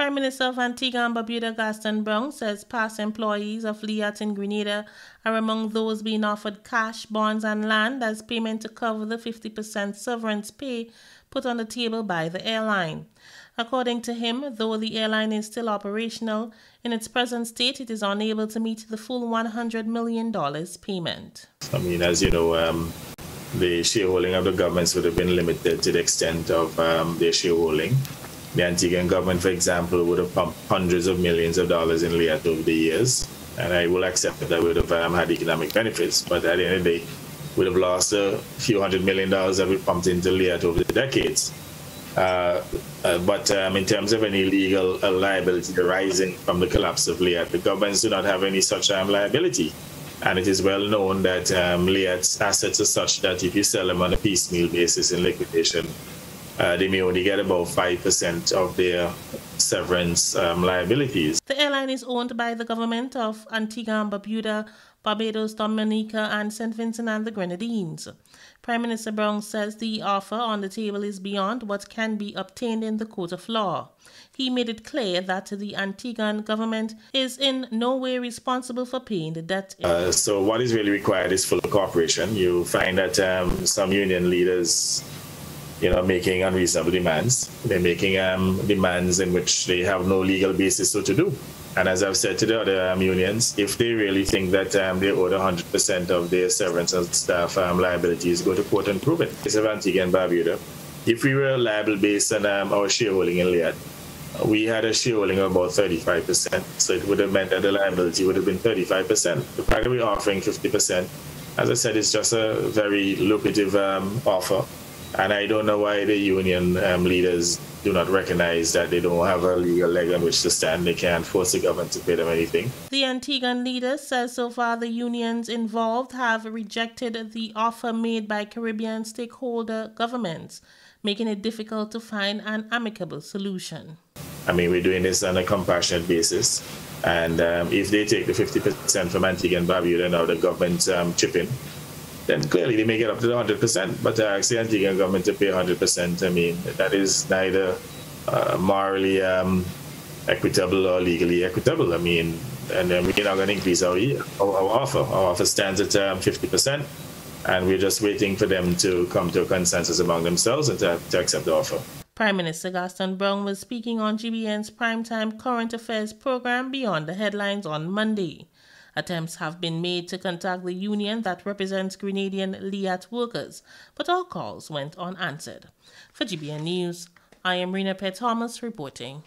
Prime Minister of Antigua and Barbuda Gaston says past employees of Liat in Grenada are among those being offered cash, bonds and land as payment to cover the 50% severance pay put on the table by the airline. According to him, though the airline is still operational, in its present state it is unable to meet the full $100 million payment. As you know, the shareholding of the governments would have been limited to the extent of their shareholding. The Antiguan government, for example, would have pumped hundreds of millions of dollars in Liat over the years, and I will accept that would have had economic benefits, but at the end of the day, would have lost a few $100 million that we pumped into Liat over the decades. But in terms of any legal liability arising from the collapse of Liat, the governments do not have any such liability. And it is well known that Liat's assets are such that if you sell them on a piecemeal basis in liquidation, they may only get about 5% of their severance liabilities. The airline is owned by the government of Antigua and Barbuda, Barbados, Dominica, and St. Vincent and the Grenadines. Prime Minister Brown says the offer on the table is beyond what can be obtained in the court of law. He made it clear that the Antiguan government is in no way responsible for paying the debt. So what is really required is full cooperation. You find that some union leaders making unreasonable demands. They're making demands in which they have no legal basis so to do. And as I've said to the other unions, if they really think that they owe 100% of their severance and staff liabilities, go to court and prove it. It's of Antigua and Barbuda. If we were liable based on our shareholding in Liat, we had a shareholding of about 35%, so it would have meant that the liability would have been 35%. The fact that we're offering 50%, as I said, it's just a very lucrative offer. And I don't know why the union leaders do not recognize that they don't have a legal leg on which to stand. They can't force the government to pay them anything. The Antiguan leader says so far the unions involved have rejected the offer made by Caribbean stakeholder governments, making it difficult to find an amicable solution. We're doing this on a compassionate basis. And if they take the 50% from Antigua and Barbuda, now the government chip in, then clearly they may get up to the 100%, but ask the Antiguan government to pay 100%, that is neither morally equitable or legally equitable. And then we're not going to increase our offer. Our offer stands at 50%, and we're just waiting for them to come to a consensus among themselves and to accept the offer. Prime Minister Gaston Brown was speaking on GBN's primetime current affairs program Beyond the Headlines on Monday. Attempts have been made to contact the union that represents Grenadian Liat workers, but all calls went unanswered. For GBN News, I am Rena Thomas reporting.